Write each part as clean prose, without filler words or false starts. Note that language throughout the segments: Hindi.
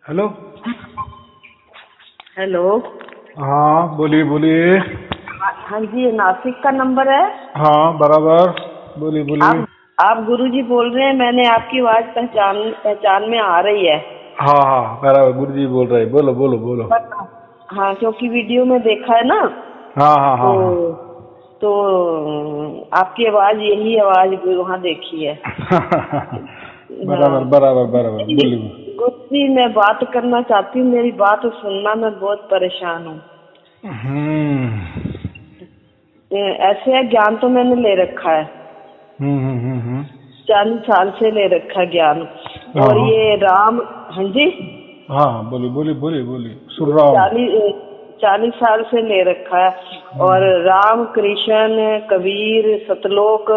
हेलो। हेलो। हाँ बोलिए बोलिए। हाँ जी, ये नासिक का नंबर है। हाँ बराबर, बोलिए बोलिए। आप गुरुजी बोल रहे हैं? मैंने आपकी आवाज पहचान पहचान में आ रही है। हाँ हाँ बराबर, गुरुजी बोल रहे हैं, बोलो बोलो बोलो। पर हाँ, क्योंकि वीडियो में देखा है ना। हाँ हाँ तो हाँ हाँ। तो आपकी आवाज, यही आवाज वहाँ देखी है। हाँ बराबर बराबर बराबर, बोलिए। गुरुजी, मैं बात करना चाहती हूँ, मेरी बात सुनना, मैं बहुत परेशान हूँ। हम्म ऐसे है, ज्ञान तो मैंने ले रखा है। हम्म। 40 साल से ले रखा है ज्ञान। हाँ और हाँ ये राम, हाँ जी, हाँ, बोलिए बोलिए बोलिए बोलिए, सुन रहा हूँ। 40 साल से ले रखा है। और राम, कृष्ण, कबीर, सतलोक,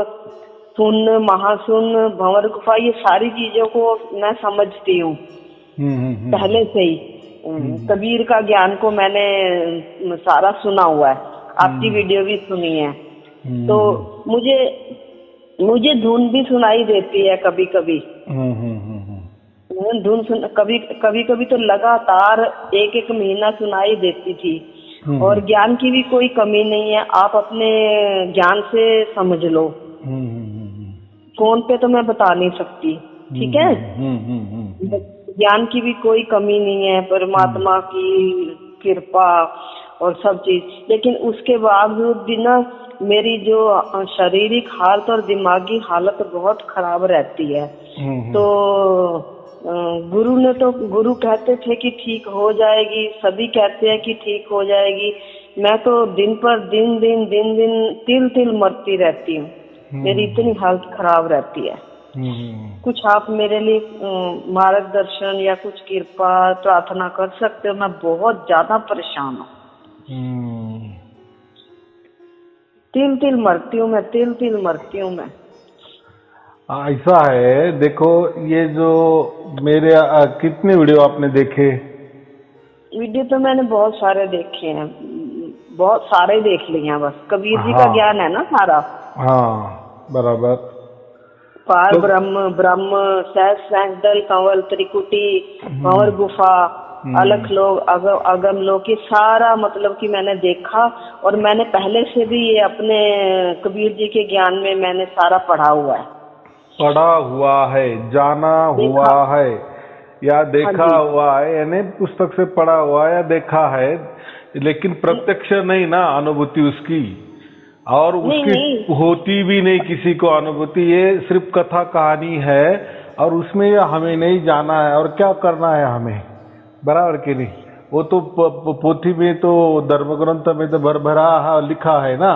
सुन, महासुन, भंवर गुफा, ये सारी चीजों को मैं समझती हूँ पहले से ही। कबीर का ज्ञान को मैंने सारा सुना हुआ है, आपकी वीडियो भी सुनी है। तो मुझे मुझे धुन भी सुनाई देती है कभी कभी। धुन सुन, कभी कभी कभी तो लगातार एक एक महीना सुनाई देती थी। और ज्ञान की भी कोई कमी नहीं है, आप अपने ज्ञान से समझ लो। फोन पे तो मैं बता नहीं सकती, ठीक है। ज्ञान की भी कोई कमी नहीं है, परमात्मा की कृपा और सब चीज। लेकिन उसके बावजूद भी ना, मेरी जो शारीरिक हालत और दिमागी हालत बहुत खराब रहती है। तो गुरु कहते थे कि ठीक हो जाएगी, सभी कहते हैं कि ठीक हो जाएगी। मैं तो दिन पर दिन तिल तिल मरती रहती हूँ। मेरी इतनी हालत खराब रहती है। कुछ आप मेरे लिए मार्गदर्शन या कुछ कृपा प्रार्थना कर सकते हो? मैं बहुत ज्यादा परेशान हूँ। तिल तिल मरती हूँ मैं, तिल तिल मरती हूँ मैं। ऐसा है, देखो, ये जो मेरे कितने वीडियो आपने देखे? वीडियो तो मैंने बहुत सारे देखे हैं, बहुत सारे देख लिए हैं। बस कबीर जी का हाँ ज्ञान है ना सारा। हाँ बराबर। पार तो ब्रह्म, ब्रह्म, सहज सहस्त्र कंवल, त्रिकुटी, भंवर गुफा, अलख लोक, अगम लोक, ये सारा मतलब कि मैंने देखा। और मैंने पहले से भी ये अपने कबीर जी के ज्ञान में मैंने सारा पढ़ा हुआ है। पढ़ा हुआ है, जाना हुआ देखा। है या हाँ देखा जी। हुआ है, यानी पुस्तक से पढ़ा हुआ या देखा है, लेकिन प्रत्यक्ष नहीं ना अनुभूति उसकी। और नहीं उसकी नहीं। होती भी नहीं किसी को अनुभूति, ये सिर्फ कथा कहानी है। और उसमें ये हमें नहीं जाना है और क्या करना है हमें, बराबर कि नहीं? वो तो पोथी में तो, धर्म ग्रंथ में तो भर भरा लिखा है ना,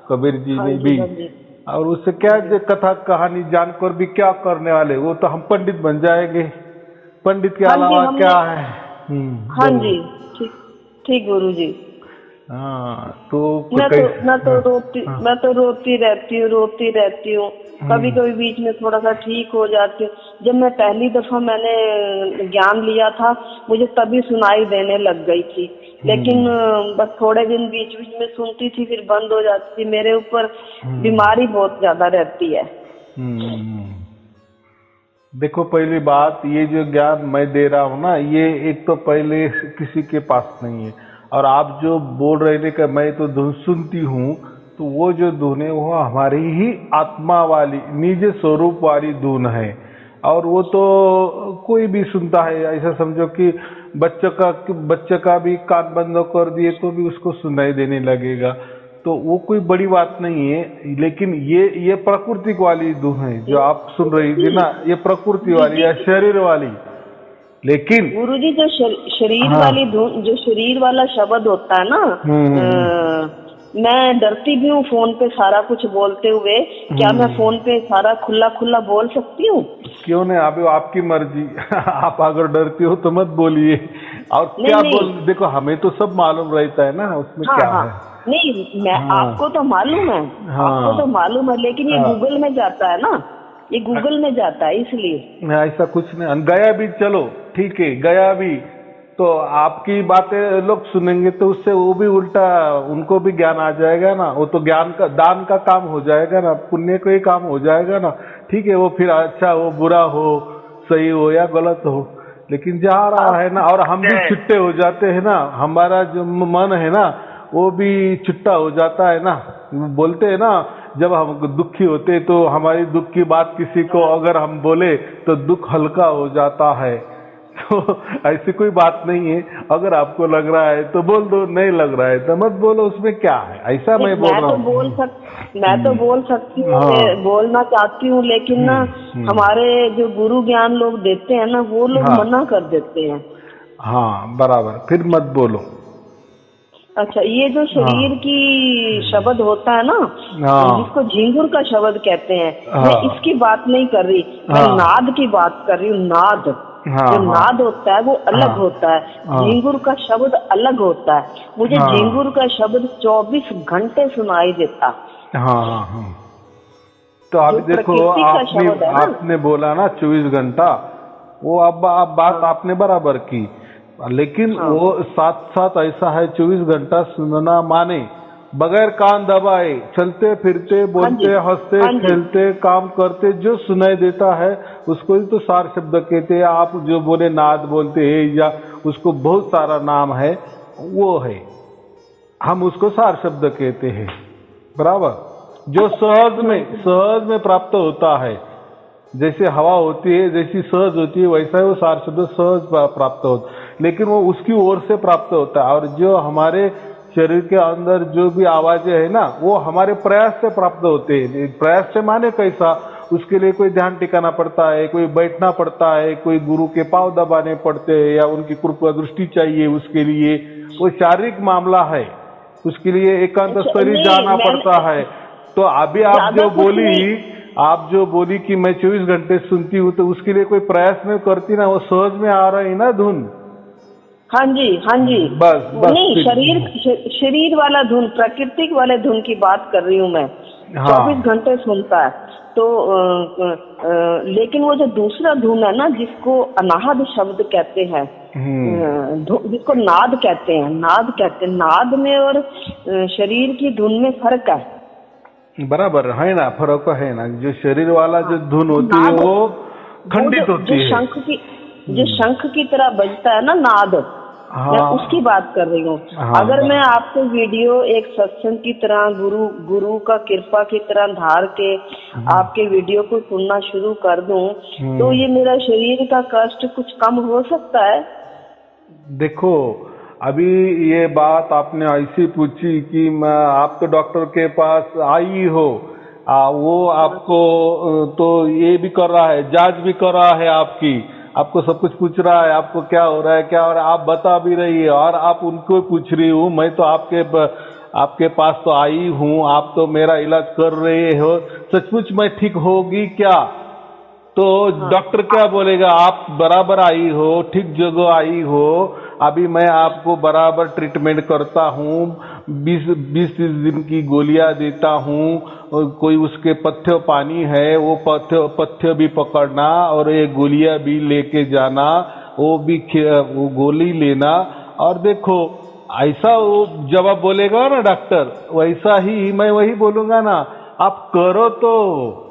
कबीर जी हाँ ने जी। भी। हाँ जी। और उससे हाँ क्या जी। कथा कहानी जानकर भी क्या करने वाले, वो तो हम पंडित बन जाएंगे। पंडित के हाँ जी। अलावा हमने, क्या है? हाँ बोलो। जी, ठीक ठीक गुरु जी। हाँ तो मैं हाँ, तो रोती रहती हूँ। कभी कभी बीच में थोड़ा सा ठीक हो जाती हूँ। जब मैं पहली दफा मैंने ज्ञान लिया था, मुझे तभी सुनाई देने लग गई थी। लेकिन बस थोड़े दिन बीच बीच में सुनती थी, फिर बंद हो जाती थी। मेरे ऊपर बीमारी बहुत ज्यादा रहती है। देखो, पहली बात, ये जो ज्ञान मैं दे रहा हूँ ना, ये एक तो पहले किसी के पास नहीं है। और आप जो बोल रहे थे कि मैं तो धुन सुनती हूँ, तो वो जो धुन है वो हमारी ही आत्मा वाली, निज स्वरूप वाली धुन है। और वो तो कोई भी सुनता है। ऐसा समझो कि बच्चे का भी कान बंद कर दिए तो भी उसको सुनाई देने लगेगा। तो वो कोई बड़ी बात नहीं है। लेकिन ये प्राकृतिक वाली धुन है जो आप सुन रही थी ना, ये प्रकृति वाली या शरीर वाली। लेकिन गुरु जी, जो शरीर हाँ, वाली धुन, जो शरीर वाला शब्द होता है ना, हम्म मैं डरती भी हूँ फोन पे सारा कुछ बोलते हुए। क्या मैं हम्म फोन पे सारा खुला खुला बोल सकती हूँ? क्यों नहीं, अभी आपकी मर्जी। आप अगर डरती हो तो मत बोलिए। और नहीं क्या नहीं। बोल, देखो, हमें तो सब मालूम रहता है ना उसमें हाँ क्या हाँ। है। नहीं, मैं, आपको हाँ तो मालूम है, आपको तो हाँ मालूम है, लेकिन ये हाँ, गूगल में जाता है ना, ये गूगल में जाता है इसलिए। ऐसा कुछ नहीं, गया भी, चलो ठीक है, गया भी तो आपकी बातें लोग सुनेंगे तो उससे वो भी उल्टा उनको भी ज्ञान आ जाएगा ना। वो तो ज्ञान का, दान का काम हो जाएगा ना, पुण्य का ही काम हो जाएगा ना। ठीक है, वो फिर अच्छा हो बुरा हो, सही हो या गलत हो, लेकिन जा रहा है ना, और हम भी छिट्टे हो जाते हैं ना, हमारा जो मन है ना वो भी छिट्टा हो जाता है ना। बोलते हैं ना, जब हम दुखी होते तो हमारी दुख की बात किसी को अगर हम बोले तो दुख हल्का हो जाता है। तो ऐसी कोई बात नहीं है, अगर आपको लग रहा है तो बोल दो, नहीं लग रहा है तो मत बोलो, उसमें क्या है, ऐसा मैं बोल रहा हूँ। मैं तो बोल सकती हूँ, बोलना चाहती हूँ, लेकिन ना हमारे जो गुरु ज्ञान लोग देते हैं ना, वो लोग मना कर देते हैं। हाँ बराबर, फिर मत बोलो। अच्छा, ये जो शरीर की शब्द होता है ना, जिसको झिंगुर का शब्द कहते हैं, मैं इसकी बात नहीं कर रही, मैं नाद की बात कर रही हूँ। नाद, जो नाद होता है वो अलग होता है, झिंगुर का शब्द अलग होता है। मुझे झिंगुर का शब्द 24 घंटे सुनाई देता। तो अभी देखो, आपने बोला ना 24 घंटा, वो अब बात आपने बराबर की, लेकिन वो साथ साथ ऐसा है 24 घंटा सुनना माने बगैर कान दबाए, चलते फिरते, बोलते, हंसते, खेलते, काम करते, जो सुनाई देता है उसको ही तो सार शब्द कहते हैं। आप जो बोले नाद बोलते हैं, या उसको बहुत सारा नाम है, वो है, हम उसको सार शब्द कहते हैं, बराबर। जो सहज में प्राप्त होता है, जैसे हवा होती है, जैसी सहज होती है, वैसा ही वो सार शब्द सहज प्राप्त होता है, लेकिन वो उसकी ओर से प्राप्त होता है। और जो हमारे शरीर के अंदर जो भी आवाजें है ना, वो हमारे प्रयास से प्राप्त होते हैं। प्रयास से माने कैसा, उसके लिए कोई ध्यान टिकाना पड़ता है, कोई बैठना पड़ता है, कोई गुरु के पांव दबाने पड़ते हैं, या उनकी कृपा दृष्टि चाहिए उसके लिए, वो शारीरिक मामला है, उसके लिए एकांत स्थली जाना पड़ता है। तो अभी आप जो बोली कि मैं 24 घंटे सुनती हूँ, तो उसके लिए कोई प्रयास में करती ना, वो सहज में आ रही ना धुन। हाँ जी, बस नहीं, शरीर वाला धुन, प्राकृतिक वाले धुन की बात कर रही हूँ मैं। 24 घंटे सुनता है तो लेकिन वो जो दूसरा धुन है ना, जिसको अनाहद शब्द कहते हैं, जिसको नाद कहते हैं, नाद में और शरीर की धुन में फर्क है। बराबर है ना, फर्क है ना। जो शरीर वाला जो धुन होती है वो खंडित होती है, जो शंख की तरह बजता है ना नाद, मैं उसकी बात कर रही हूँ। अगर मैं आपको वीडियो एक सत्संग की तरह, गुरु का कृपा की तरह धार के आपके वीडियो को सुनना शुरू कर दूं, तो ये मेरा शरीर का कष्ट कुछ कम हो सकता है? देखो, अभी ये बात आपने ऐसी पूछी कि आप तो डॉक्टर के पास आई हो, वो आपको तो ये भी कर रहा है, जांच भी कर रहा है आपको सब कुछ पूछ रहा है, आपको क्या हो रहा है, आप बता भी रही है, और आप उनको पूछ रही हूँ। मैं तो आपके पास तो आई हूँ, आप तो मेरा इलाज कर रहे हो, सचमुच मैं ठीक होगी क्या? तो डॉक्टर क्या बोलेगा, आप बराबर आई हो, ठीक जगह आई हो, अभी मैं आपको बराबर ट्रीटमेंट करता हूँ, 20-30 दिन की गोलियां देता हूँ, कोई उसके पथ्य पानी है, वो पथ्य भी पकड़ना, और ये गोलियां भी लेके जाना, वो गोली लेना। और देखो, ऐसा वो जवाब बोलेगा ना डॉक्टर, वैसा ही मैं वही बोलूंगा ना, आप करो। तो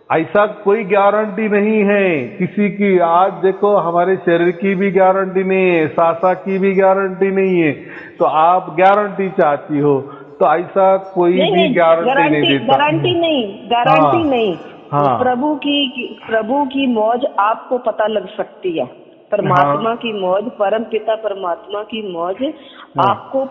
ऐसा कोई गारंटी नहीं है किसी की। आज देखो, हमारे शरीर की भी गारंटी नहीं है, सांसा की भी गारंटी नहीं है, तो आप गारंटी चाहती हो, तो ऐसा कोई भी गारंटी नहीं देता। गारंटी नहीं। हाँ। प्रभु की मौज आपको पता लग सकती है, परमात्मा की मौज, परम पिता परमात्मा की मौज आपको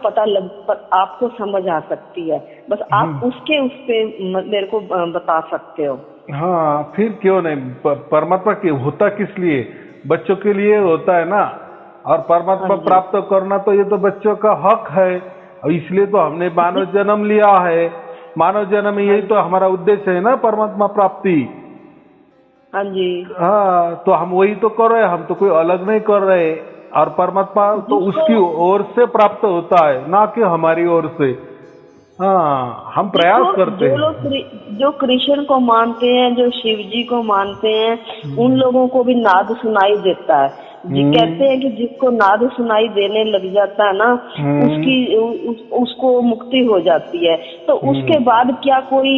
आपको समझ आ सकती है। बस आप उस पे मेरे को बता सकते हो। हाँ, फिर क्यों नहीं। परमात्मा की होता किस लिए? बच्चों के लिए होता है ना, और परमात्मा प्राप्त करना तो ये तो बच्चों का हक है, और इसलिए तो हमने मानव जन्म लिया है। मानव जन्म यही तो हमारा उद्देश्य है ना, परमात्मा प्राप्ति। हाँ जी। हाँ, तो हम वही तो कर रहे हैं, हम तो कोई अलग नहीं कर रहे। और परमात्मा तो उसकी ओर से प्राप्त होता है, ना कि हमारी ओर से। हाँ, हम प्रयास करते हैं। जो कृष्ण को मानते हैं, जो शिव जी को मानते हैं, उन लोगों को भी नाद सुनाई देता है। जी कहते हैं कि जिसको नाद सुनाई देने लग जाता है ना, उसको मुक्ति हो जाती है। तो उसके बाद क्या कोई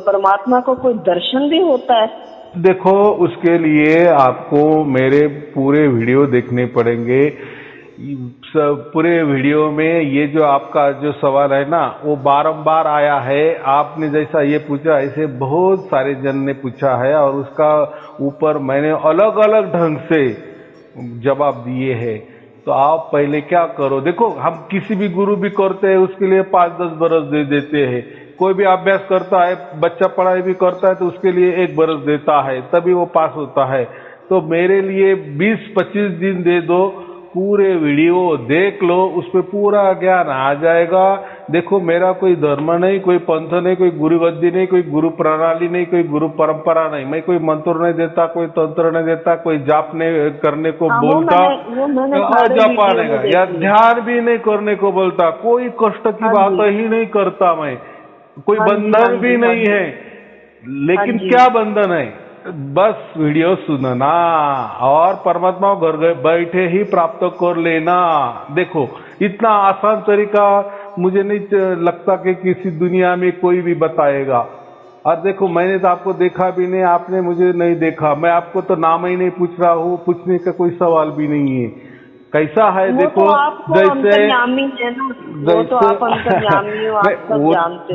परमात्मा को कोई दर्शन भी होता है? देखो, उसके लिए आपको मेरे पूरे वीडियो देखने पड़ेंगे। पूरे वीडियो में ये जो आपका जो सवाल है ना, वो बारंबार आया है। आपने जैसा ये पूछा, ऐसे बहुत सारे जन ने पूछा है और उसका ऊपर मैंने अलग अलग ढंग से जवाब दिए हैं। तो आप पहले क्या करो, देखो हम किसी भी गुरु भी करते हैं उसके लिए 5-10 बरस दे देते हैं। कोई भी अभ्यास करता है, बच्चा पढ़ाई भी करता है तो उसके लिए 1 बरस देता है, तभी वो पास होता है। तो मेरे लिए 20-25 दिन दे दो, पूरे वीडियो देख लो, उस पर पूरा ज्ञान आ जाएगा। देखो, मेरा कोई धर्म नहीं, कोई पंथ नहीं, कोई गुरु गद्दी नहीं, कोई गुरु प्रणाली नहीं, कोई गुरु परंपरा नहीं। मैं कोई मंत्र नहीं देता, कोई तंत्र नहीं देता, कोई जाप नहीं करने को बोलता, जपाने का या ध्यान भी नहीं करने को बोलता, कोई कष्ट की बात ही नहीं करता मैं, कोई बंधन भी नहीं है। लेकिन क्या बंधन है, बस वीडियो सुनना और परमात्मा घर बैठे ही प्राप्त कर लेना। देखो, इतना आसान तरीका मुझे नहीं लगता कि किसी दुनिया में कोई भी बताएगा। और देखो, मैंने तो आपको देखा भी नहीं, आपने मुझे नहीं देखा, मैं आपको तो नाम ही नहीं पूछ रहा हूँ, पूछने का कोई सवाल भी नहीं है। कैसा है देखो, जैसे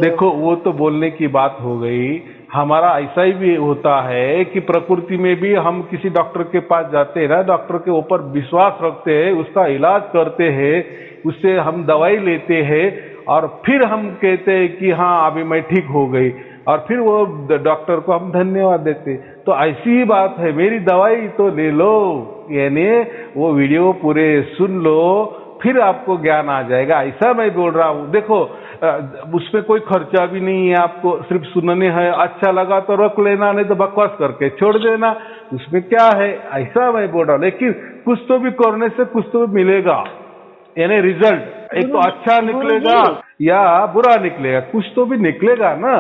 देखो, वो तो बोलने की बात हो गई। हमारा ऐसा ही भी होता है कि प्रकृति में भी हम किसी डॉक्टर के पास जाते हैं ना, डॉक्टर के ऊपर विश्वास रखते हैं, उसका इलाज करते हैं, उससे हम दवाई लेते हैं और फिर हम कहते हैं कि हाँ अभी मैं ठीक हो गई, और फिर वो डॉक्टर को हम धन्यवाद देते। तो ऐसी ही बात है, मेरी दवाई तो ले लो, यानी वो वीडियो पूरे सुन लो, फिर आपको ज्ञान आ जाएगा, ऐसा मैं बोल रहा हूँ। देखो, उसमें कोई खर्चा भी नहीं है, आपको सिर्फ सुनने है, अच्छा लगा तो रख लेना, नहीं तो बकवास करके छोड़ देना, उसमें क्या है, ऐसा मैं बोल रहा हूँ। लेकिन कुछ तो भी करने से कुछ तो भी मिलेगा, यानी रिजल्ट एक तो अच्छा निकलेगा या बुरा निकलेगा, कुछ तो भी निकलेगा ना,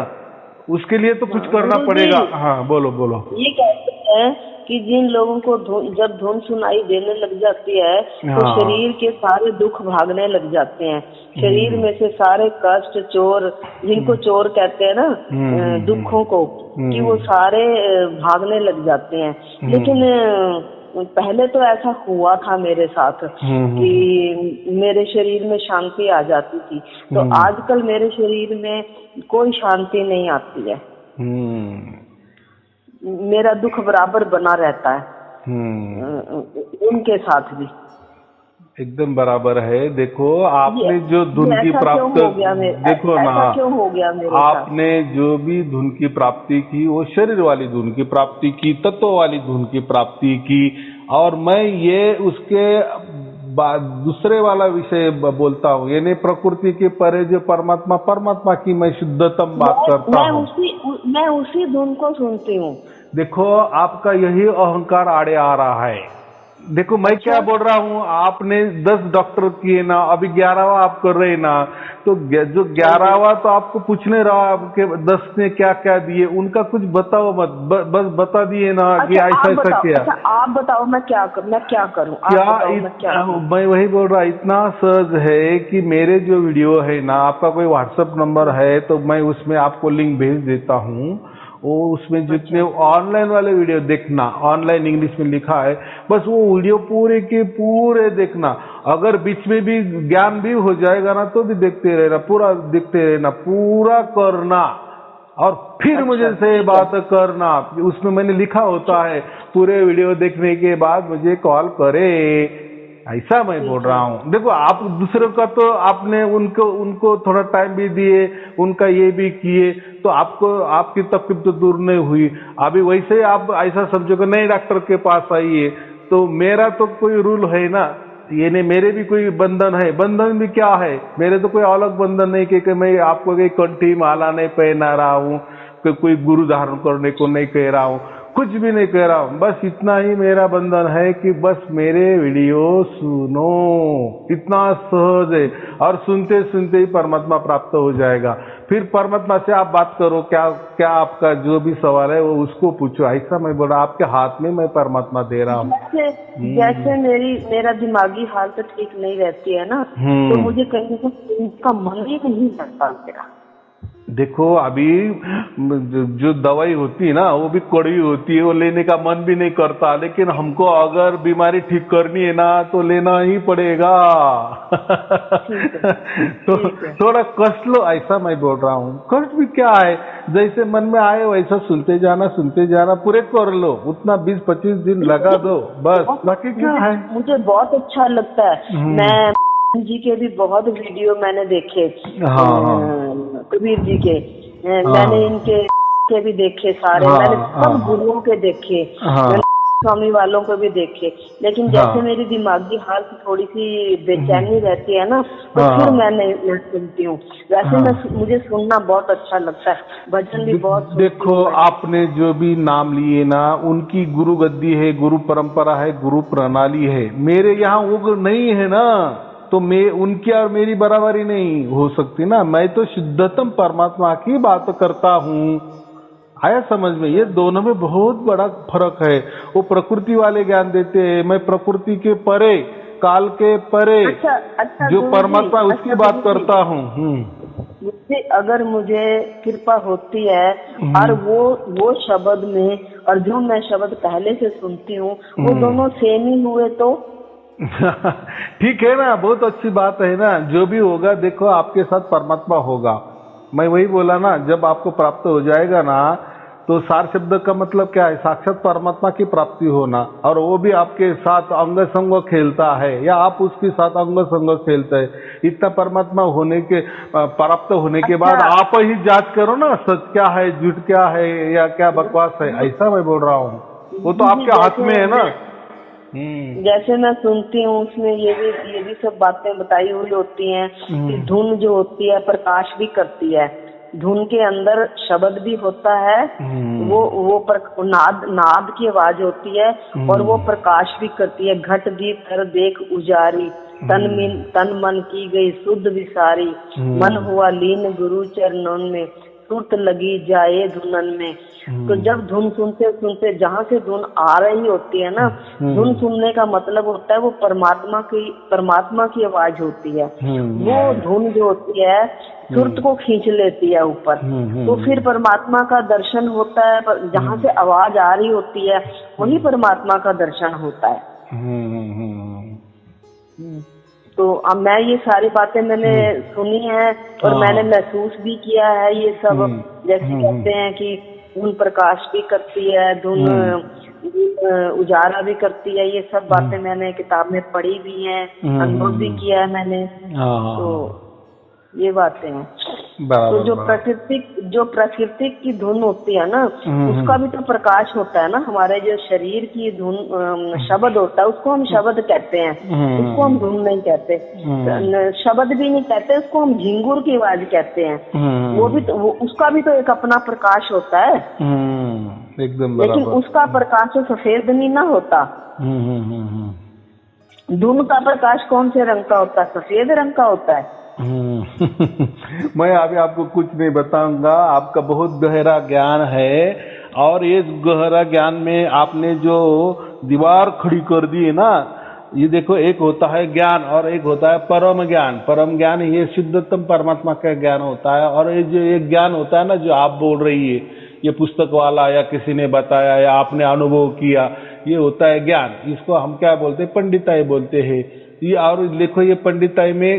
उसके लिए तो कुछ करना पड़ेगा। हाँ, बोलो बोलो। ये कहते हैं कि जिन लोगों को जब धुन सुनाई देने लग जाती है तो शरीर के सारे दुख भागने लग जाते हैं, शरीर में से सारे कष्ट, चोर, जिनको चोर कहते हैं ना, दुखों को, कि वो सारे भागने लग जाते हैं। लेकिन पहले तो ऐसा हुआ था मेरे साथ कि मेरे शरीर में शांति आ जाती थी, तो आजकल मेरे शरीर में कोई शांति नहीं आती है, मेरा दुख बराबर बना रहता है। उनके साथ भी एकदम बराबर है। देखो, आपने जो धुन की प्राप्ति, देखो ना, क्यों हो गया मेरे आपने जो भी धुन की प्राप्ति की, वो शरीर वाली धुन की प्राप्ति की, तत्व वाली धुन की प्राप्ति की, और मैं ये उसके दूसरे वाला विषय बोलता हूँ, यानी प्रकृति के परे जो परमात्मा की मैं शुद्धतम बात करता हूँ। मैं उसी धुन को सुनती हूँ। देखो, आपका यही अहंकार आड़े आ रहा है। देखो, मैं क्या बोल रहा हूँ, आपने 10 डॉक्टर किए ना, अभी 11वां आप कर रहे ना, तो जो 11वां तो आपको पूछने रहा आपके 10 ने क्या क्या दिए, उनका कुछ बताओ मत, बस बता दिए ना कि ऐसा ऐसा किया। अच्छा, आप बताओ मैं क्या करूँ? मैं वही बोल रहा, इतना सहज है कि मेरे जो वीडियो है ना, आपका कोई व्हाट्सएप नंबर है तो मैं उसमें आपको लिंक भेज देता हूँ, वो उसमें जितने ऑनलाइन वाले वीडियो देखना, ऑनलाइन इंग्लिश में लिखा है, बस वो वीडियो पूरे के पूरे देखना। अगर बीच में भी ज्ञान भी हो जाएगा ना, तो भी देखते रहना, पूरा देखते रहना, पूरा करना, और फिर मुझे से बात करना। उसमें मैंने लिखा होता है, पूरे वीडियो देखने के बाद मुझे कॉल करे, ऐसा मैं बोल रहा हूँ। देखो, आप दूसरों का तो आपने उनको थोड़ा टाइम भी दिए, उनका ये भी किए, तो आपको आपकी तकलीफ तो दूर नहीं हुई। अभी वैसे आप ऐसा समझो कि नहीं डॉक्टर के पास आइए, तो मेरा तो कोई रूल है ना, ये नहीं, मेरे भी कोई बंधन है। बंधन भी क्या है, मेरे तो कोई अलग बंधन नहीं कि मैं आपको कोई कंठी माला नहीं पहना रहा हूँ, कोई गुरु धारण करने को नहीं कह रहा हूँ, कुछ भी नहीं कह रहा हूँ। बस इतना ही मेरा बंधन है कि बस मेरे वीडियो सुनो, इतना सहज है, और सुनते सुनते ही परमात्मा प्राप्त हो जाएगा। फिर परमात्मा से आप बात करो, क्या आपका जो भी सवाल है वो उसको पूछो, ऐसा मैं बोला, आपके हाथ में मैं परमात्मा दे रहा हूँ। जैसे मेरा दिमागी हालत ठीक नहीं रहती है ना, तो मुझे कहीं का मन ही नहीं करता मेरा। देखो अभी जो दवाई होती है ना वो भी कड़वी होती है, वो लेने का मन भी नहीं करता, लेकिन हमको अगर बीमारी ठीक करनी है ना तो लेना ही पड़ेगा। तो थोड़ा कष्ट लो, ऐसा मैं बोल रहा हूँ। कष्ट भी क्या है, जैसे मन में आए वैसा सुनते जाना, पूरे कर लो, उतना 20-25 दिन लगा दो बस, बाकी क्या है। मुझे बहुत अच्छा लगता है। मैं जी के भी बहुत वीडियो मैंने देखे, कबीर जी के, मैंने इनके के भी देखे सारे, मैंने सब गुरुओं के देखे, मैंने स्वामी वालों को भी देखे, लेकिन जैसे मेरी दिमागी हालत थोड़ी सी बेचैनी रहती है ना, तो फिर मैं सुनती हूँ। वैसे मुझे सुनना बहुत अच्छा लगता है, भजन भी बहुत। देखो आपने जो भी नाम लिए ना, उनकी गुरु गद्दी है, गुरु परंपरा है, गुरु प्रणाली है। मेरे यहाँ वो नहीं है ना, तो मैं उनकी और मेरी बराबरी नहीं हो सकती ना। मैं तो शुद्धतम परमात्मा की बात करता हूँ, आया समझ में। ये दोनों में बहुत बड़ा फर्क है। वो प्रकृति वाले ज्ञान देते हैं, मैं प्रकृति के परे, काल के परे अच्छा, जो परमात्मा उसकी बात करता हूँ। मुझे अगर मुझे कृपा होती है और वो शब्द में और जो मैं शब्द पहले से सुनती हूँ वो दोनों सेम ही हुए तो ठीक है ना, बहुत अच्छी बात है ना। जो भी होगा देखो आपके साथ परमात्मा होगा। मैं वही बोला ना, जब आपको प्राप्त हो जाएगा ना, तो सार शब्द का मतलब क्या है, साक्षात परमात्मा की प्राप्ति होना, और वो भी आपके साथ अंग संग खेलता है या आप उसके साथ अंग संग खेलते हैं। इतना परमात्मा होने के प्राप्त होने के बाद आप ही जांच करो ना, सच क्या है, झूठ क्या है, या क्या बकवास है, ऐसा मैं बोल रहा हूँ। वो तो आपके हाथ में है ना। जैसे मैं सुनती हूँ उसमें ये भी सब बातें बताई हुई होती हैं कि धुन जो होती है प्रकाश भी करती है, धुन के अंदर शब्द भी होता है, वो नाद की आवाज होती है और वो प्रकाश भी करती है। घट दीप कर देख उजारी, तन मन की गई शुद्ध विसारी, मन हुआ लीन गुरु चरणों में, सुरत लगी जाए धुनन में। तो जब धुन सुनते सुनते जहाँ से धुन आ रही होती है ना, धुन सुनने का मतलब होता है वो परमात्मा की आवाज होती है। वो धुन जो होती है सुरत को खींच लेती है ऊपर, तो फिर परमात्मा का दर्शन होता है। जहाँ से आवाज आ रही होती है वही परमात्मा का दर्शन होता है। तो अब मैं ये सारी बातें मैंने सुनी है और मैंने महसूस भी किया है ये सब। जैसे कहते हैं कि धुन प्रकाश भी करती है, धुन उजाला भी करती है, ये सब बातें मैंने किताब में पढ़ी भी हैं, अनुभव भी किया है मैंने। तो ये बातें हैं। तो जो प्रकृति की धुन होती है ना, उसका भी तो प्रकाश होता है ना। हमारे जो शरीर की धुन शब्द होता है उसको हम शब्द कहते हैं, उसको हम धुन नहीं कहते, शब्द भी नहीं कहते, उसको हम झिंगुर की आवाज कहते हैं। वो भी तो उसका भी तो एक अपना प्रकाश होता है, एकदम। लेकिन उसका प्रकाश तो सफेद नहीं ना होता। धुन का प्रकाश कौन से रंग का होता है? सफेद रंग का होता है। मैं अभी आपको कुछ नहीं बताऊंगा, आपका बहुत गहरा ज्ञान है, और ये गहरा ज्ञान में आपने जो दीवार खड़ी कर दी है ना, ये देखो, एक होता है ज्ञान और एक होता है परम ज्ञान। परम ज्ञान ये शुद्धतम परमात्मा का ज्ञान होता है, और ये जो एक ज्ञान होता है ना जो आप बोल रही है, ये पुस्तक वाला या किसी ने बताया या आपने अनुभव किया, ये होता है ज्ञान। इसको हम क्या बोलते हैं? पंडिताई बोलते हैं। ये और देखो, ये पंडिताई में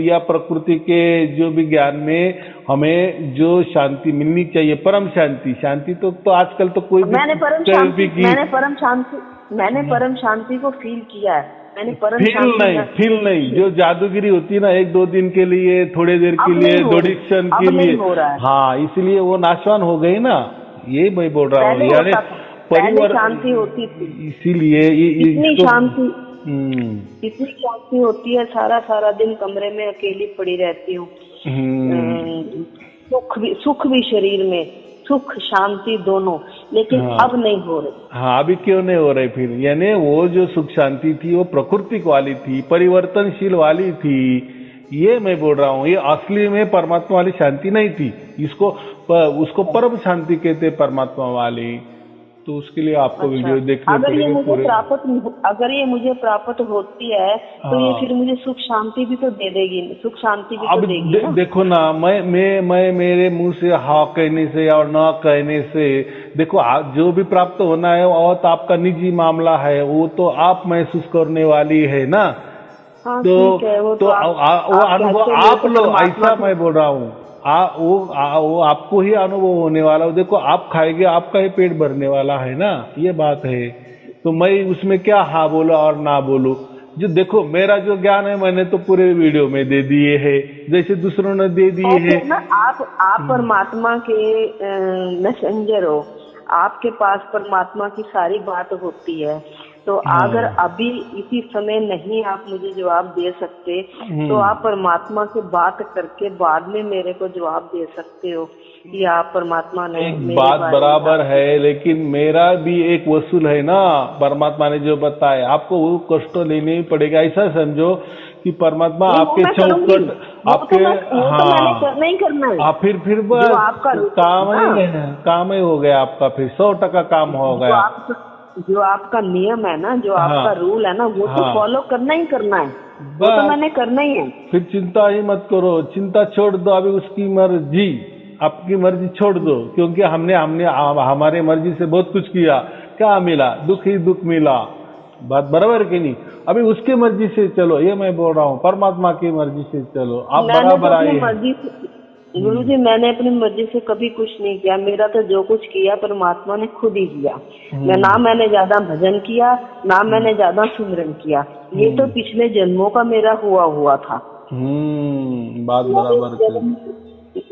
या प्रकृति के जो भी ज्ञान में हमें जो शांति मिलनी चाहिए, परम शांति तो आजकल तो कोई मैंने परम शांति को फील किया है। मैंने परम फील नहीं, जो जादूगिरी होती है ना, 1-2 दिन के लिए, थोड़ी देर के लिए, थोड़ी क्षण के लिए, हाँ, इसलिए वो नाशवान हो गई ना, ये मैं बोल रहा हूँ। यानी परिवार शांति होती थी, इसीलिए इतनी शांति होती है। सारा दिन कमरे में अकेली पड़ी रहती हूँ, सुख भी शरीर में, सुख शांति दोनों, लेकिन अब नहीं हो रही। हाँ, अभी क्यों नहीं हो रही फिर? यानी वो जो सुख शांति थी वो प्रकृति वाली थी, परिवर्तनशील वाली थी, ये मैं बोल रहा हूँ। ये असली में परमात्मा वाली शांति नहीं थी, उसको परम शांति कहते परमात्मा वाली। तो उसके लिए आपको वीडियो देखने अगर ये पड़ेंगे मुझे पूरे। अगर ये मुझे प्राप्त होती है तो ये फिर मुझे सुख शांति भी तो दे देगी, सुख शांति भी अब तो देगी ना। देखो ना, मैं मेरे मुंह से हाँ कहने से और ना कहने से, देखो जो भी प्राप्त होना है वो तो आपका निजी मामला है, वो तो आप महसूस करने वाली है ना। हाँ तो ठीक है, वो तो तो वो अनुभव आप लो, ऐसा मैं बोल रहा हूँ। वो आपको ही अनुभव होने वाला है। देखो आप खाएंगे, आपका ही पेट भरने वाला है ना, ये बात है। तो मैं उसमें क्या हाँ बोला और ना बोलूं। जो देखो मेरा जो ज्ञान है मैंने तो पूरे वीडियो में दे दिए है, जैसे दूसरों ने दे दिए है ना। आप परमात्मा के मैसेंजर हो, आपके पास परमात्मा की सारी बात होती है। तो अगर अभी इसी समय नहीं आप मुझे जवाब दे सकते तो आप परमात्मा से बात करके बाद में मेरे को जवाब दे सकते हो कि आप परमात्मा ने एक बात बराबर है, लेकिन मेरा भी एक वसूल है ना। परमात्मा ने जो बताया आपको वो कष्ट लेने ही पड़ेगा। ऐसा समझो कि परमात्मा आपके चौकट आपके हाँ करना ही करना है। आप फिर बस काम ही हो गया आपका, फिर 100% काम हो गया। जो आपका नियम है ना, जो आपका रूल है ना, वो तो फॉलो करना ही करना है, वो तो मैंने करना ही है। फिर चिंता ही मत करो, चिंता छोड़ दो। अभी उसकी मर्जी, आपकी मर्जी छोड़ दो, क्योंकि हमने हमारे मर्जी से बहुत कुछ किया, क्या मिला? दुख ही दुख मिला। बात बराबर की नहीं? अभी उसकी मर्जी से चलो, ये मैं बोल रहा हूँ, परमात्मा की मर्जी से चलो। आप बराबर आए। गुरु जी, मैंने अपनी मर्जी से कभी कुछ नहीं किया। मेरा तो जो कुछ किया परमात्मा ने खुद ही किया। ना मैंने ज्यादा भजन किया, ना मैंने ज्यादा सुमिरन किया। ये तो पिछले जन्मों का मेरा हुआ था। बात बराबर।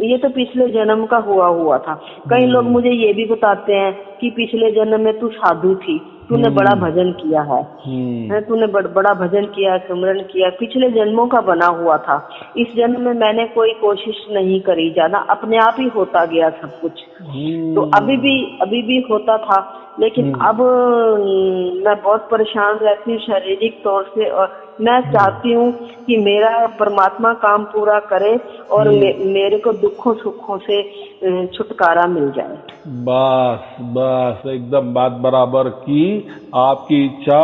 ये तो पिछले जन्म का हुआ था। कई लोग मुझे ये भी बताते हैं कि पिछले जन्म में तू साधु थी, तूने बड़ा भजन किया है, तूने बड़ा भजन किया, सुमिरन किया, पिछले जन्मों का बना हुआ था। इस जन्म में मैंने कोई कोशिश नहीं करी ज्यादा, अपने आप ही होता गया सब कुछ। तो अभी भी होता था, लेकिन अब मैं बहुत परेशान रहती हूँ शारीरिक तौर से, और मैं चाहती हूँ कि मेरा परमात्मा काम पूरा करे और मेरे को दुखों सुखों से छुटकारा मिल जाए। बस एकदम बात बराबर की। आपकी इच्छा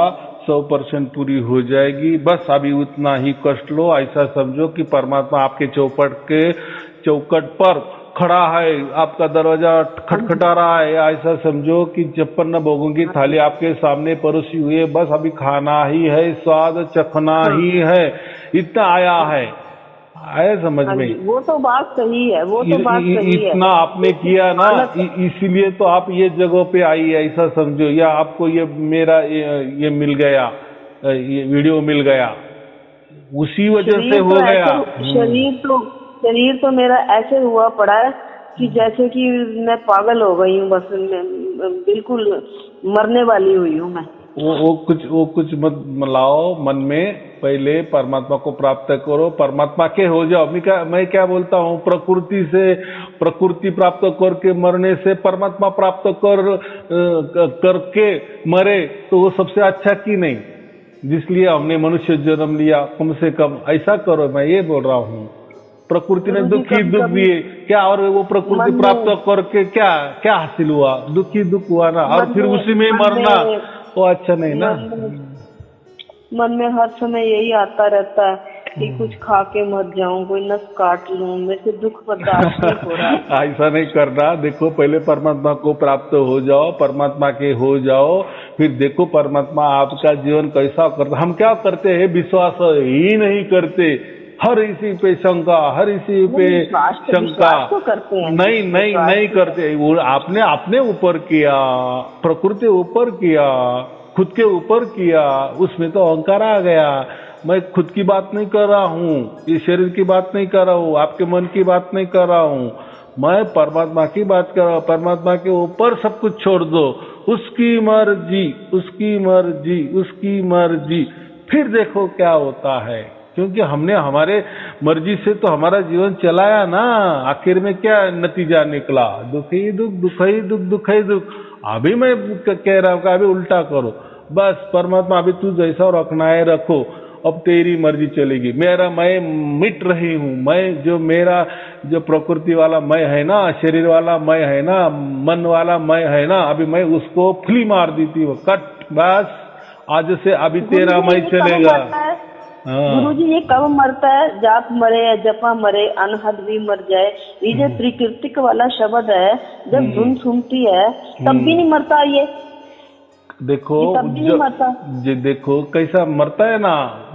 100% पूरी हो जाएगी। बस अभी उतना ही कष्ट लो। ऐसा समझो कि परमात्मा आपके चौकट पर खड़ा है, आपका दरवाजा खटखटा रहा है। ऐसा समझो कि 56 भोगों की थाली आपके सामने परोसी हुई है, बस अभी खाना ही है, स्वाद चखना ही है, इतना आया है। आया समझ में? वो तो बात सही है, वो तो बात सही है। इतना आपने किया ना, इसीलिए तो आप ये जगह पे आई है, ऐसा समझो। या आपको ये मेरा ये मिल गया, ये वीडियो मिल गया, उसी वजह से हो गया। शरीर तो मेरा ऐसे हुआ पड़ा है कि जैसे कि मैं पागल हो गई हूँ, बस बिल्कुल मरने वाली हुई हूँ मैं। वो कुछ मत लाओ मन में, पहले परमात्मा को प्राप्त करो, परमात्मा के हो जाओ। मैं क्या बोलता हूँ, प्रकृति प्राप्त करके मरने से परमात्मा प्राप्त करके मरे तो वो सबसे अच्छा की नहीं, जिसलिए हमने मनुष्य जन्म लिया, कम से कम ऐसा करो। मैं ये बोल रहा हूँ, प्रकृति ने दुख दिए क्या, और वो प्रकृति प्राप्त करके क्या हासिल हुआ? दुख ही दुख हुआ ना, और फिर उसी में मरना वो अच्छा नहीं ना। मन में हर समय यही आता रहता है कि कुछ खा के मर जाऊं, कोई नस काट लूं, मेरे से दुख बर्दाश्त नहीं हो रहा। ऐसा नहीं करना। देखो पहले परमात्मा को प्राप्त हो जाओ, परमात्मा के हो जाओ, फिर देखो परमात्मा आपका जीवन कैसा करता। हम क्या करते हैं, विश्वास ही नहीं करते, हर इसी पे शंका, हर इसी पे शंका करते हैं। नहीं करते। वो आपने अपने ऊपर किया, प्रकृति ऊपर किया, खुद के ऊपर किया, उसमें तो अहंकार आ गया। मैं खुद की बात नहीं कर रहा हूँ, इस शरीर की बात नहीं कर रहा हूँ, आपके मन की बात नहीं कर रहा हूँ, मैं परमात्मा की बात कर रहा हूँ। परमात्मा के ऊपर सब कुछ छोड़ दो, उसकी मर्जी, उसकी मर्जी, उसकी मर्जी, फिर देखो क्या होता है। क्योंकि हमने हमारे मर्जी से तो हमारा जीवन चलाया ना, आखिर में क्या नतीजा निकला? दुख ही दुख, दुख ही दुख, दुख ही दुख। अभी मैं कह रहा हूँ कि अभी उल्टा करो, बस परमात्मा अभी तू जैसा रखना है रखो, अब तेरी मर्जी चलेगी, मेरा मैं मिट रही हूँ, मैं जो मेरा जो प्रकृति वाला मैं है ना, शरीर वाला मैं है ना, मन वाला मैं है ना, अभी मैं उसको फुली मार दी थी, वो कट, बस आज से अभी तेरा मैं चलेगा। हाँ गुरुजी ये कब मरता है? जाप मरे या जपा मरे, अनहद भी मर जाए, ये जो प्राकृतिक वाला शब्द है, जब धुन सुनती है तब भी नहीं मरता ये? देखो तब भी नहीं मरता? देखो कैसा मरता है ना,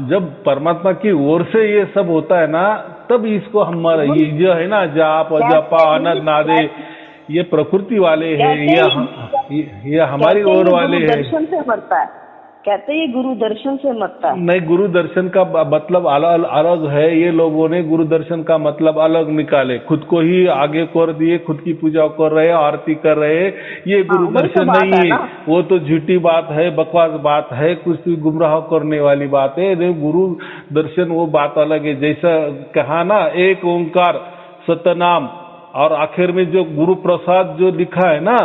जब परमात्मा की ओर से ये सब होता है ना, तब इसको हम ये जो है ना जाप जपा अनहद नादे, ये प्रकृति वाले है, ये हमारी ओर वाले है। दर्शन से मरता है, कहते हैं ये गुरु दर्शन से मरता है। नहीं, गुरु दर्शन का मतलब अलग है, ये लोगों ने गुरु दर्शन का मतलब अलग निकाले, खुद को ही आगे कर दिए, खुद की पूजा कर रहे, आरती कर रहे, ये गुरु दर्शन नहीं है, वो तो झूठी बात है, बकवास बात है, कुछ गुमराह करने वाली बात है। गुरु दर्शन वो बात अलग है, जैसा कहा ना एक ओंकार सतनाम, और आखिर में जो गुरु प्रसाद जो लिखा है ना,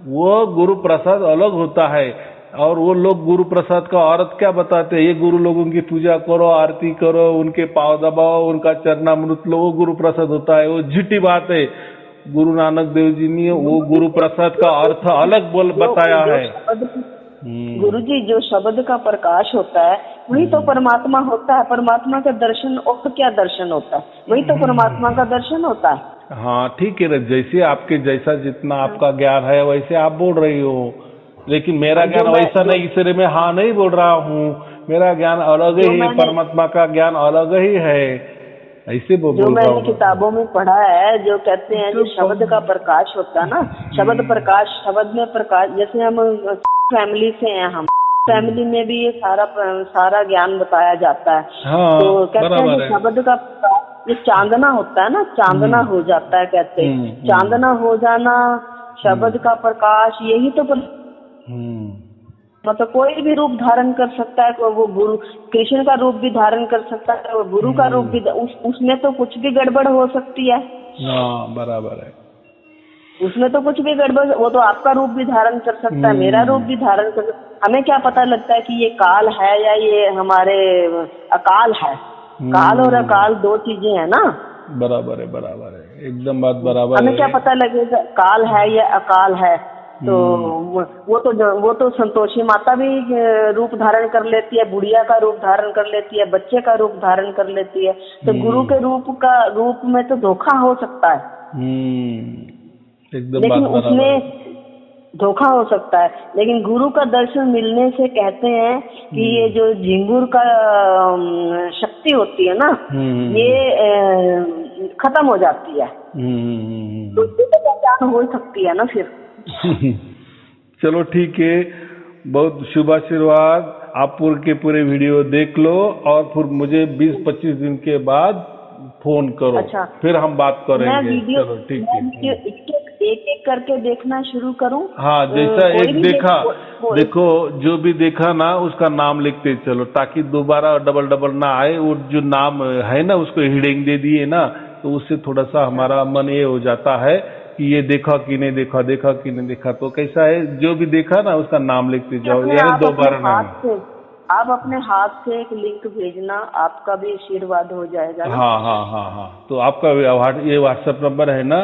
वो गुरु प्रसाद अलग होता है। और वो लोग गुरु प्रसाद का औरत क्या बताते हैं, ये गुरु लोगों की पूजा करो, आरती करो, उनके पांव दबाओ, उनका चरणामृत लो, वो गुरु प्रसाद होता है, वो झूठी बात है। गुरु नानक देव जी ने वो गुरु प्रसाद का अर्थ अलग बताया है। गुरुजी जो शब्द का प्रकाश होता है वही तो परमात्मा होता है, परमात्मा का दर्शन और तो क्या दर्शन होता है, वही तो परमात्मा का दर्शन होता है। हाँ ठीक है, जैसे आपके जैसा जितना आपका ज्ञान है वैसे आप बोल रही हो, लेकिन मेरा ज्ञान वैसा नहीं, इसलिए मैं हाँ नहीं बोल रहा हूँ, मेरा ज्ञान अलग ही है, परमात्मा का ज्ञान अलग ही है, ऐसे बोल रहा हूँ। जो मैंने किताबों में पढ़ा है, जो कहते हैं जो शब्द का प्रकाश होता है ना, शब्द प्रकाश, शब्द में प्रकाश, जैसे हम फैमिली से हैं, हम फैमिली में भी ये सारा ज्ञान बताया जाता है। हाँ, तो कहते हैं शब्द का ये चांदना होता है ना, चांदना हो जाता है, कहते हैं चांदना हो जाना, शब्द का प्रकाश, यही तो मतलब कोई भी रूप धारण कर सकता है, वो गुरु कृष्ण का रूप भी धारण कर सकता है, वो गुरु का रूप भी, उसमें तो कुछ भी गड़बड़ हो सकती है। हाँ बराबर है, उसमें तो कुछ भी गड़बड़, वो तो आपका रूप भी धारण कर सकता है, मेरा रूप भी धारण कर सकता है, हमें क्या पता लगता है कि ये काल है या ये हमारे अकाल है। काल और अकाल दो चीजें है ना। बराबर है, एकदम बात बराबर है। हमें क्या पता लगेगा काल है या अकाल है? तो वो तो संतोषी माता भी रूप धारण कर लेती है, बुढ़िया का रूप धारण कर लेती है, बच्चे का रूप धारण कर लेती है, तो गुरु के रूप में तो धोखा हो सकता है। एकदम लेकिन उसमें धोखा हो सकता है, लेकिन गुरु का दर्शन मिलने से कहते हैं कि ये जो झिंगुर का शक्ति होती है ना, ये खत्म हो जाती है, तो पहचान हो सकती है ना फिर। चलो ठीक है, बहुत शुभ आशीर्वाद, आप पूरे वीडियो देख लो और फिर मुझे 20-25 दिन के बाद फोन करो। अच्छा, फिर हम बात करेंगे। चलो ठीक है, एक एक करके देखना शुरू करूं? हाँ, जैसा एक देखा, देखो जो भी देखा ना उसका नाम लिखते चलो, ताकि दोबारा डबल ना आए, वो जो नाम है ना उसको हेडिंग दे दिए ना, तो उससे थोड़ा सा हमारा मन ये हो जाता है कि ये देखा कि नहीं देखा, देखा कि नहीं देखा। तो कैसा है, जो भी देखा ना उसका नाम लिखते जाओ, यानी दोबारा नहीं। आप अपने हाथ से एक लिंक भेजना, आपका भी आशीर्वाद हो जाएगा ना? हाँ, तो आपका ये व्हाट्सएप नंबर है ना?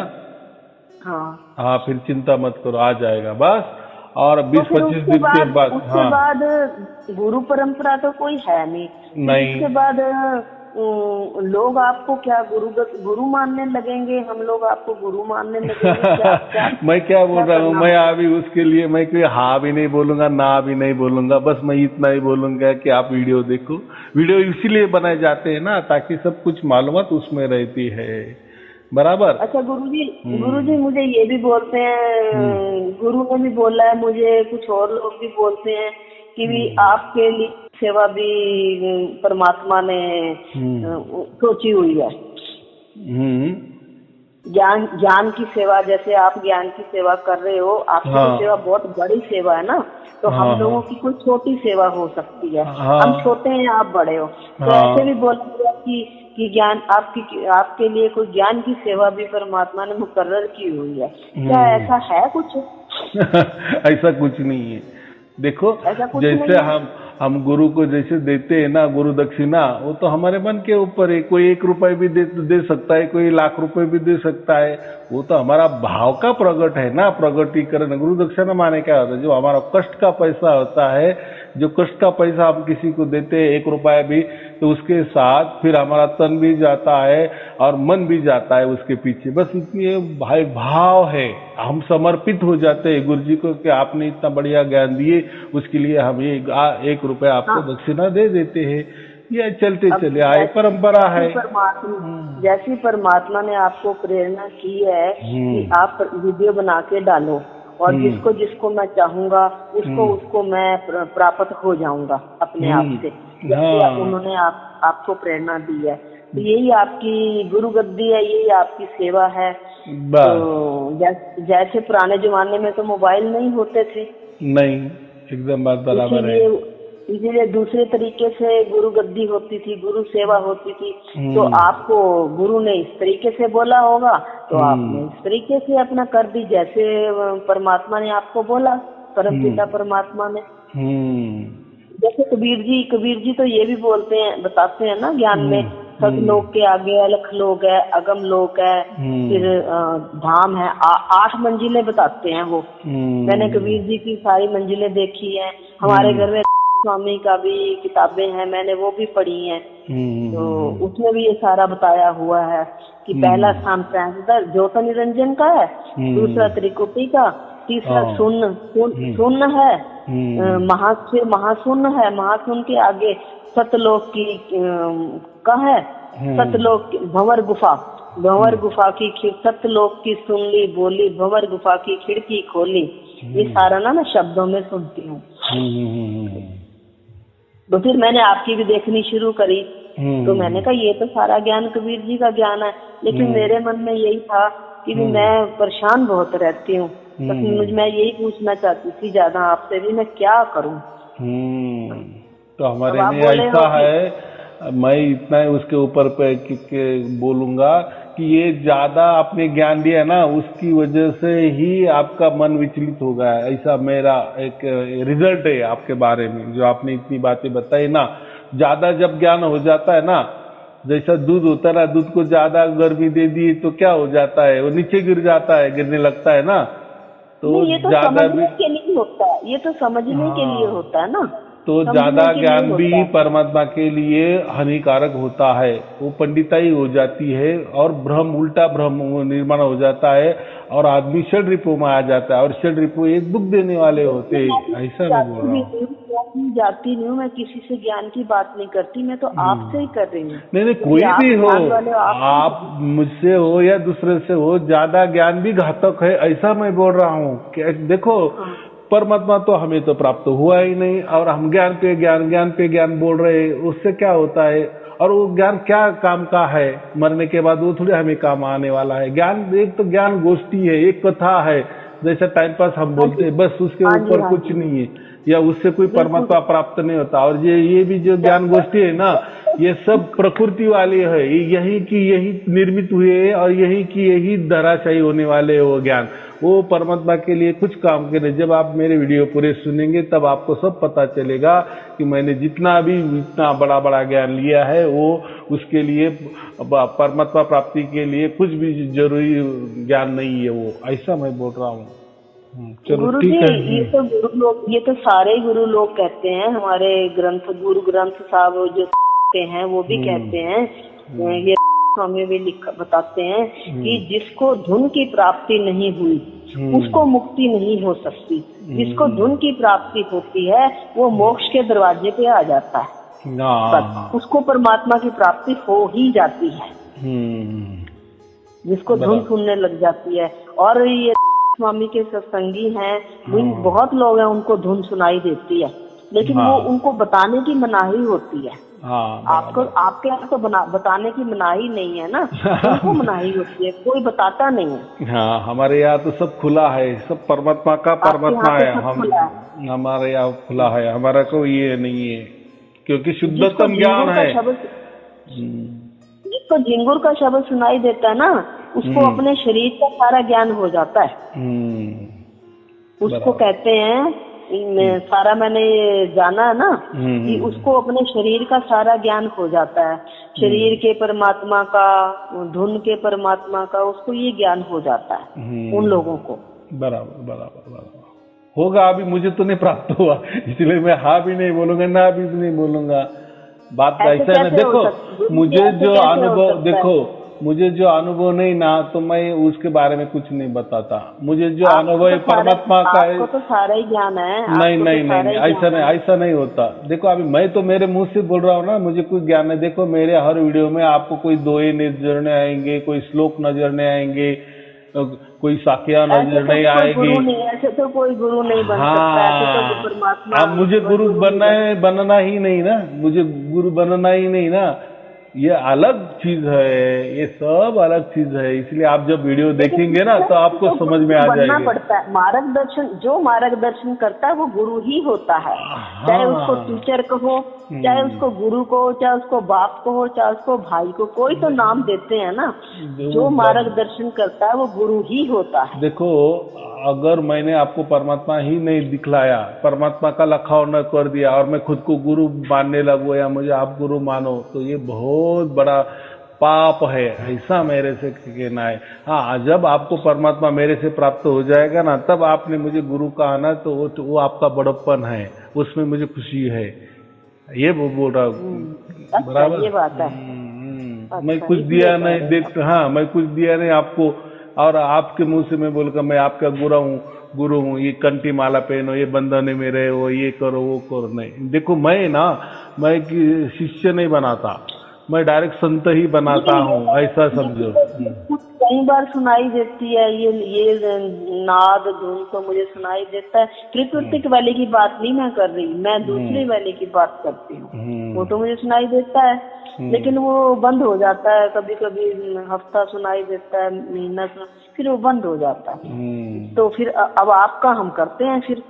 हाँ, फिर चिंता मत करो, आ जाएगा बस। और 20-25 दिन के बाद, उसके बाद गुरु परंपरा तो कोई है नहीं। उसके बाद लोग आपको क्या गुरु मानने लगेंगे, हम लोग आपको गुरु मानने लगेंगे? मैं क्या बोल रहा हूँ, मैं अभी उसके लिए मैं कोई हाँ भी नहीं बोलूंगा, ना भी नहीं बोलूंगा, बस मैं इतना ही बोलूंगा कि आप वीडियो देखो। वीडियो इसीलिए बनाए जाते हैं ना, ताकि सब कुछ मालूमात उसमें रहती है। बराबर। अच्छा गुरुजी मुझे ये भी बोलते हैं, गुरु ने भी बोला है मुझे, कुछ और लोग भी बोलते हैं कि भी आपके लिए सेवा भी परमात्मा ने सोची हुई है। ज्ञान की सेवा, जैसे आप ज्ञान की सेवा कर रहे हो, आपकी सेवा बहुत बड़ी सेवा है ना, तो हम लोगों की कोई छोटी सेवा हो सकती है। हम छोटे हैं, आप बड़े हो, तो ऐसे भी बोला कि ज्ञान आपके लिए कोई ज्ञान की सेवा भी परमात्मा ने मुकर्रर की हुई है। क्या ऐसा है कुछ? ऐसा कुछ नहीं है। देखो जैसे हम गुरु को जैसे देते हैं ना गुरु दक्षिणा, वो तो हमारे मन के ऊपर है। कोई 1 रुपए भी दे सकता है, कोई लाख रुपए भी दे सकता है। वो तो हमारा भाव का प्रकट है ना, प्रकटीकरण। गुरु दक्षिणा माने क्या होता है? जो हमारा कष्ट का पैसा होता है, जो कष्ट का पैसा हम किसी को देते हैं 1 रुपया भी, तो उसके साथ फिर हमारा तन भी जाता है और मन भी जाता है उसके पीछे। बस इतनी भाई भाव है, हम समर्पित हो जाते हैं गुरु जी को कि आपने इतना बढ़िया ज्ञान दिए, उसके लिए हम ये 1 रुपया आपको दक्षिणा दे देते हैं। ये चलते चले आए, परंपरा है। जैसी परमात्मा ने आपको प्रेरणा की है कि आप वीडियो बना के डालो और जिसको जिसको मैं चाहूंगा उसको मैं प्राप्त हो जाऊंगा अपने आप से, जैसे उन्होंने आपको प्रेरणा दी है। तो यही आपकी गुरु गद्दी है, यही आपकी सेवा है। तो जैसे पुराने जमाने में तो मोबाइल नहीं होते थे, नहीं, एकदम बात बराबर है। इसीलिए दूसरे तरीके से गुरु गद्दी होती थी, गुरु सेवा होती थी। तो आपको गुरु ने इस तरीके से बोला होगा तो आपने इस तरीके से अपना कर दी, जैसे परमात्मा ने आपको बोला, परमपिता परमात्मा ने। जैसे कबीर जी तो ये भी बोलते हैं, बताते हैं ना ज्ञान में, सतलोक के आगे अलख लोक है, अगम लोक है, फिर धाम है, 8 मंजिलें बताते हैं वो। मैंने कबीर जी की सारी मंजिलें देखी हैं। हमारे घर में स्वामी का भी किताबें हैं, मैंने वो भी पढ़ी हैं। तो उसमें भी ये सारा बताया हुआ है कि पहला स्थान ज्योत निरंजन का है, दूसरा त्रिकुटी का, तीसरा शून्य है, महाशून्य है, महाशून्य के आगे सतलोक की का है, सतलोक भंवर गुफा की सतलोक की सुन ली बोली, भंवर गुफा की खिड़की खोली। ये सारा ना मैं शब्दों में सुनती हूँ। तो फिर मैंने आपकी भी देखनी शुरू करी, तो मैंने कहा ये तो सारा ज्ञान कबीर जी का ज्ञान है। लेकिन मेरे मन में यही था कि भी मैं परेशान बहुत रहती हूँ, तो मैं यही पूछना चाहती थी ज्यादा आपसे भी, मैं क्या करूँ? तो हमारे में ऐसा है, मैं इतना उसके ऊपर बोलूंगा कि ये ज्यादा आपने ज्ञान दिया ना, उसकी वजह से ही आपका मन विचलित हो गया। ऐसा मेरा एक रिजल्ट है आपके बारे में, जो आपने इतनी बातें बताई ना। ज्यादा जब ज्ञान हो जाता है ना, जैसा दूध होता है ना, दूध को ज्यादा गर्मी दे दी तो क्या हो जाता है, वो नीचे गिर जाता है, गिरने लगता है ना। तो ये तो समझने के लिए होता है, ये तो समझने के लिए होता है ना। तो ज्यादा ज्ञान भी परमात्मा के लिए हानिकारक होता है, वो पंडिताई हो जाती है और उल्टा भ्रम निर्माण हो जाता है और आदमी षड रिपो में आ जाता है, और षड रिपो एक दुख देने वाले होते हैं। ऐसा नहीं बोल रहा हूँ, जाती नहीं हूँ मैं, किसी से ज्ञान की बात नहीं करती, मैं तो आपसे ही कर रही हूँ। नहीं, कोई भी हो, आप मुझसे हो या दूसरे से हो, ज्यादा ज्ञान भी घातक है, ऐसा मैं बोल रहा हूँ। देखो परमात्मा तो हमें तो प्राप्त हुआ ही नहीं, और हम ज्ञान पे ज्ञान बोल रहे हैं, उससे क्या होता है? और वो ज्ञान क्या काम का है? मरने के बाद वो थोड़ी हमें काम आने वाला है। ज्ञान एक तो ज्ञान गोष्ठी है, एक कथा है, जैसा टाइम पास हम बोलते हैं, बस उसके ऊपर कुछ नहीं है, या उससे कोई परमात्मा प्राप्त नहीं होता। और ये भी जो ज्ञान गोष्ठी है ना, ये सब प्रकृति वाली है, यही की यही निर्मित हुए और यही की यही धराशायी होने वाले वो ज्ञान। वो परमात्मा के लिए कुछ काम के नहीं। जब आप मेरे वीडियो पूरे सुनेंगे तब आपको सब पता चलेगा कि मैंने जितना भी इतना बड़ा ज्ञान लिया है, वो उसके लिए परमात्मा प्राप्ति के लिए कुछ भी जरूरी ज्ञान नहीं है वो, ऐसा मैं बोल रहा हूँ। गुरु जी, ये तो सारे गुरु लोग कहते हैं, हमारे गुरु ग्रंथ साहब जो हैं वो भी कहते हैं, ये स्वामी भी बताते हैं कि जिसको धुन की प्राप्ति नहीं हुई उसको मुक्ति नहीं हो सकती, जिसको धुन की प्राप्ति होती है वो मोक्ष के दरवाजे पे आ जाता है, उसको परमात्मा की प्राप्ति हो ही जाती है, जिसको धुन सुनने लग जाती है। और ये स्वामी के सत्संगी हैं, बहुत लोग हैं, उनको धुन सुनाई देती है, लेकिन वो उनको बताने की मनाही होती है। आपके यहाँ तो बताने की मनाही नहीं है ना, उनको मनाही होती है, कोई बताता नहीं है। हाँ, हमारे यहाँ तो सब खुला है, सब परमात्मा का परमात्मा है, हमारे यहाँ खुला है, हमारा कोई ये नहीं है, क्योंकि शुद्धतम ज्ञान है। जिसको झिंगुर का शब्द सुनाई देता है ना, उसको अपने शरीर का सारा ज्ञान हो जाता है। उसको कहते हैं सारा मैंने ये जाना है ना कि उसको अपने शरीर का सारा ज्ञान हो जाता है, शरीर के परमात्मा का, धुन के परमात्मा का, उसको ये ज्ञान हो जाता है उन लोगों को। बराबर बराबर बराबर होगा। अभी मुझे तो नहीं प्राप्त हुआ, इसलिए मैं हाँ भी नहीं बोलूंगा, ना भी नहीं बोलूंगा। बात ऐसा है ना, देखो मुझे जो अनुभव, देखो मुझे जो अनुभव नहीं ना, तो मैं उसके बारे में कुछ नहीं बताता। मुझे जो अनुभव है परमात्मा का है, आपको तो सारा ही ज्ञान है। नहीं नहीं नहीं, ऐसा नहीं होता। देखो अभी मैं तो मेरे मुंह से बोल रहा हूँ ना, मुझे कुछ ज्ञान है। देखो मेरे हर वीडियो में आपको कोई दोहे नजर नहीं आएंगे, कोई श्लोक नजर नहीं आएंगे, कोई साखियां नजर नहीं आएगी। ऐसे तो कोई गुरु नहीं बन सकता, ऐसे तो परमात्मा। अब मुझे गुरु बनना ही नहीं ना, मुझे गुरु बनना ही नहीं ना, ये अलग चीज है, ये सब अलग चीज है। इसलिए आप जब वीडियो देखेंगे ना तो आपको समझ में आ जाएगा। पड़ता है मार्गदर्शन, जो मार्गदर्शन करता है वो गुरु ही होता है। चाहे उसको टीचर कहो, चाहे उसको गुरु को, चाहे उसको बाप को हो, चाहे उसको भाई को, कोई तो नाम देते हैं ना। जो मार्गदर्शन करता है वो गुरु ही होता है। देखो अगर मैंने आपको परमात्मा ही नहीं दिखलाया, परमात्मा का लखाव न कर दिया और मैं खुद को गुरु मानने लगू या मुझे आप गुरु मानो, तो ये बहुत बड़ा पाप है, ऐसा मेरे से कहना है। हाँ, जब आपको परमात्मा मेरे से प्राप्त हो जाएगा ना, तब आपने मुझे गुरु कहा ना, तो वो आपका बड़प्पन है, उसमें मुझे खुशी है, ये वो बोल रहा हूँ। बराबर, ये बात है। मैं कुछ दिया नहीं, देख, हाँ मैं कुछ दिया नहीं आपको, और आपके मुंह से मैं बोलकर मैं आपका गुरु हूँ, ये कंठी माला पहनो, ये बंधन मेरे हो, ये करो वो करो, नहीं। देखो मैं शिष्य नहीं बनाता, मैं डायरेक्ट संत ही बनाता हूँ, ऐसा समझो। कई बार सुनाई देती है ये नाद धुन तो मुझे सुनाई देता है। प्राकृतिक वाले की बात नहीं मैं कर रही, मैं दूसरे वाले की बात करती हूँ। वो तो मुझे सुनाई देता है, लेकिन वो बंद हो जाता है, कभी कभी हफ्ता सुनाई देता है, महीना फिर वो बंद हो जाता है। तो फिर अब आपका हम करते हैं, फिर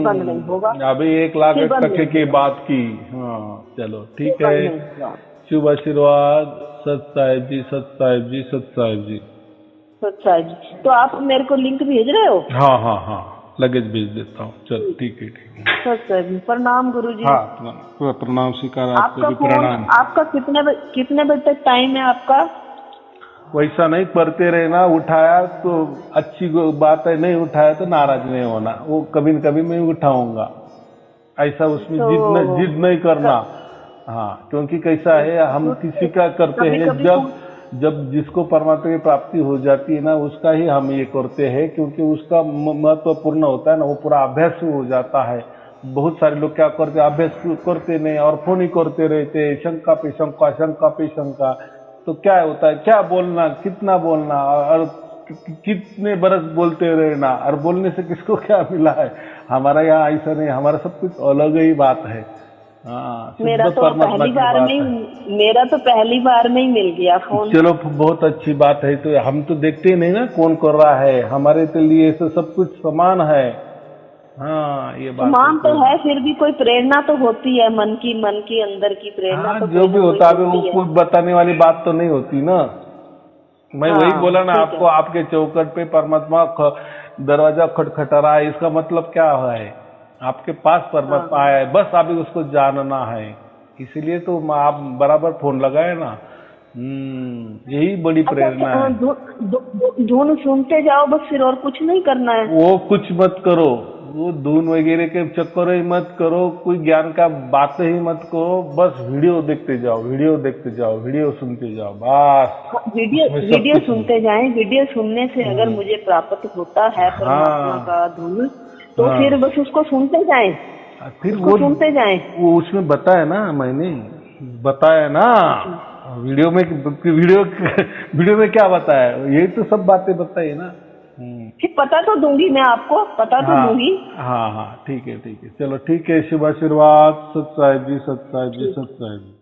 बंद नहीं होगा। अभी 1 लाख टके की बात की। हाँ चलो ठीक है, शुभ आशीर्वाद। सत साहिब जी, सत साहिब जी, सत साहिब जी, सत साहिब जी। तो आप मेरे को लिंक भेज रहे हो? हाँ हाँ हाँ, लगेज भेज देता हूँ। चलो ठीक है, ठीक है। सत साहिब जी, प्रणाम गुरु जी। हाँ प्रणाम, स्वीकार, आपको भी प्रणाम। आपका कितने बजे तक टाइम है आपका? वैसा नहीं करते रहना, उठाया तो अच्छी बात है, नहीं उठाया तो नाराज नहीं होना, वो कभी न कभी मैं उठाऊंगा, ऐसा उसमें जिद नहीं करना। हाँ, क्योंकि कैसा है, हम किसी का करते हैं, जब जिसको परमात्मा की प्राप्ति हो जाती है ना, उसका ही हम ये करते हैं, क्योंकि उसका महत्वपूर्ण होता है ना, वो पूरा अभ्यास हो जाता है। बहुत सारे लोग क्या करते हैं, अभ्यास करते नहीं और फोन ही करते रहते, शंका पे शंका, शंका पे शंका। तो क्या होता है, क्या बोलना, कितना बोलना, और कितने बरस बोलते रहना, और बोलने से किसको क्या मिला है। हमारा यहाँ ऐसा नहीं, हमारा सब कुछ अलग ही बात है। हाँ, मेरा तो पहली बार में ही मिल गया फोन। चलो बहुत अच्छी बात है। तो हम तो देखते ही नहीं ना कौन कर रहा है, हमारे के लिए तो सब कुछ समान है। हाँ ये बात समान तो है, फिर भी कोई प्रेरणा तो होती है, मन की अंदर की प्रेरणा। हाँ, तो जो भी होता है वो कुछ बताने वाली बात तो नहीं होती ना। मैं वही बोला ना आपको, आपके चौकट पे परमात्मा दरवाजा खटखटा रहा है, इसका मतलब क्या है, आपके पास परमात्मा आया है, बस अभी उसको जानना है। इसीलिए तो आप बराबर फोन लगाए ना। यही बड़ी प्रेरणा है। धुन सुनते जाओ बस, फिर और कुछ नहीं करना है। वो कुछ मत करो, वो धुन वगैरह के चक्कर ही मत करो, कोई ज्ञान का बात ही मत करो, बस वीडियो देखते जाओ, वीडियो देखते जाओ, वीडियो सुनते जाओ, बस। वीडियो सुनते जाएं। वीडियो सुनने से अगर मुझे प्राप्त होता है परमात्मा का धुन, तो फिर बस उसको सुनते जाएं, फिर वो सुनते जाएं। वो उसमें बताया ना, मैंने बताया ना वीडियो में क्या बताया, यही तो सब बातें बताई ना। फिर पता तो दूंगी मैं आपको, पता तो दूंगी। हाँ हाँ ठीक है, ठीक है, चलो ठीक है। शुभ आशीर्वाद। सत साहिब जी, सत साहिब जी, सत साहिब जी।